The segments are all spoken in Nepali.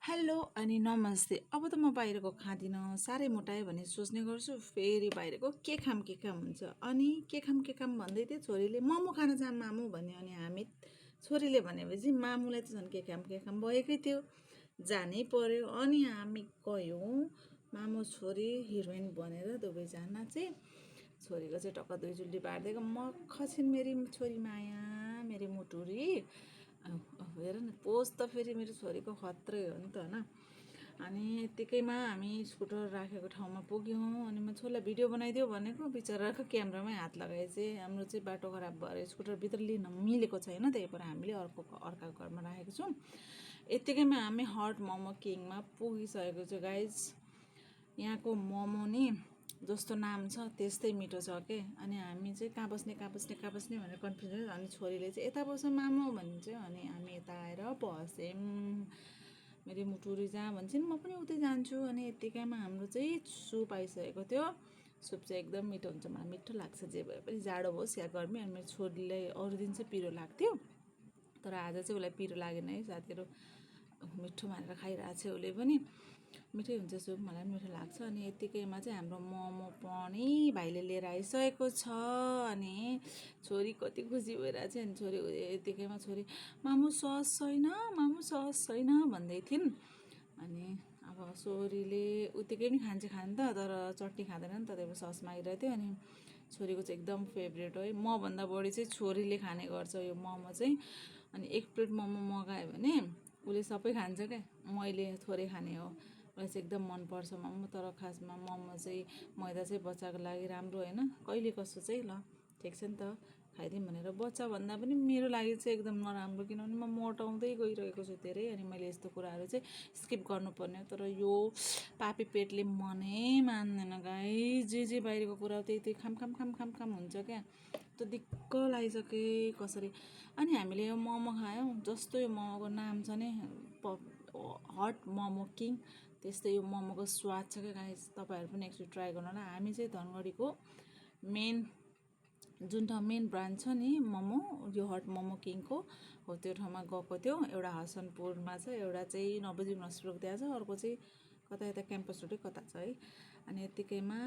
हेलो अनि नमस्ते। अब त म बाहिरको खाँदिनँ, साह्रै मोटाएँ भने सोच्ने गर्छु। फेरि बाहिरको के खाम हुन्छ। अनि के खाम भन्दै थियो छोरीले मोमो खान जाऊँ मामु भन्यो। अनि हामी छोरीले भनेपछि मामुलाई त झन् के खाम भएकै थियो, जानै पर्यो। अनि हामी गयौँ मामु छोरी हिरोइन बनेर दुवैजना चाहिँ। छोरीको चाहिँ टक्क दुईचुल्टी बाँडिदिएको, मख छिन् मेरी छोरी माया, मेरी मुटुरी। हेर न, पोज त फेरि मेरो छोरीको खत्रै हो नि त होइन। अनि यत्तिकैमा हामी स्कुटर राखेको ठाउँमा पुग्यौँ। अनि म छोरीलाई भिडियो बनाइदियो भनेको, बिचराको क्यामेरामै हात लगाए चाहिँ हाम्रो चाहिँ बाटो खराब भएर स्कुटरभित्र लिन मिलेको छैन, त्यही भएर हामीले अर्काको घरमा राखेको छौँ। यत्तिकैमा हामी हट मोमो किङमा पुगिसकेको छु गाइज। यहाँको मोमो नि जस्तो नाम छ त्यस्तै मिठो छ के। अनि हामी चाहिँ कहाँ बस्ने भनेर कन्फ्युजन। अनि छोरीले चाहिँ यता बस्छ मामु भनिन्छ। अनि हामी यता आएर बस्यौँ। मेरो मुटुरी जहाँ भन्छन् म पनि उतै जान्छु। अनि यत्तिकैमा हाम्रो चाहिँ सुप आइसकेको थियो। सुप चाहिँ एकदम मिठो हुन्छ, मलाई मिठो लाग्छ जे भए पनि, जाडो होस् या गर्मी। अनि मेरो छोरीलाई अरू दिन चाहिँ पिरो लाग्थ्यो, तर आज चाहिँ उसलाई पिरो लागेन है। साथीहरू मिठो मानेर खाइरहेको छ उसले पनि। मिठै हुन्छ सुप, मलाई पनि मिठो लाग्छ। अनि यत्तिकैमा चाहिँ हाम्रो मोमो पनि भाइले लिएर आइसकेको छ। अनि छोरी कति खुसी भइरहेको छ। अनि छोरी यत्तिकैमा छोरी मामु सस छैन भन्दै थिइन्। अनि अब छोरीले उत्तिकै पनि खान्छ त, तर चट्नी खाँदैन नि त, त्यही भएर सस मागिरहेको थियो। अनि छोरीको चाहिँ एकदम फेभरेट हो है, मभन्दा बढी चाहिँ छोरीले खाने गर्छ यो मोमो चाहिँ। अनि एक प्लेट मोमो मगायो भने उसले सबै खान्छ क्या, मैले थोरै खाने हो। मलाई चाहिँ एकदम मनपर्छ मोमो। तर खासमा मोमो चाहिँ मैदा चाहिँ बच्चाको लागि राम्रो होइन, कहिले कसो चाहिँ ल ठिक छ नि त, खाइदिउँ भनेर। बच्चा भन्दा पनि मेरो लागि चाहिँ एकदम नराम्रो, किनभने म मोटाउँदै गइरहेको छु धेरै। अनि मैले यस्तो कुराहरू चाहिँ स्किप गर्नुपर्ने हो। तर यो पापी पेटले मनै मान्दैन गाई, जे बाहिरको कुरा त्यही खाम हुन्छ क्या। त दिक्क लागिसके कसरी। अनि हामीले यो मोमो खायौँ। जस्तो यो मोमोको नाम छ नि हट मोमो किङ, त्यस्तै यो मोमोको स्वाद छ क्या गाइस। तपाईँहरू पनि एकचोटि ट्राई गर्नु होला। हामी चाहिँ धनगढीको जुन ठाउँ मेन ब्रान्च छ नि मोमो, यो हट मोमो किङको हो, त्यो ठाउँमा गएको थियो। एउटा हसनपुरमा छ, एउटा चाहिँ नवजीवन हस्पिटलको त्यहाँ छ, अर्को चाहिँ कता यता क्याम्पस रोडै कता छ है। अनि यत्तिकैमा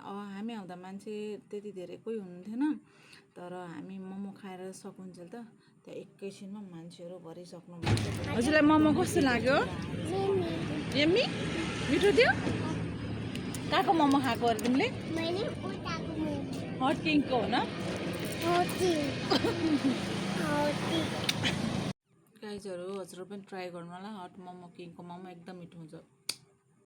हामी आउँदा मान्छे त्यति धेरै कोही हुन्थेन, तर हामी मोमो खाएर सकुन्जेल त त्यहाँ एकैछिनमा मान्छेहरू भरिसक्नु भएको। हजुरलाई मोमो कस्तो लाग्यो? यम्मी मिठो थियो। कहाँको मोमो खाएको अरे तिमीले? हट किङको हो न? गाइजहरू हजुर पनि ट्राई गर्नु होला, हट मोमो किङको मोमो एकदम मिठो हुन्छ।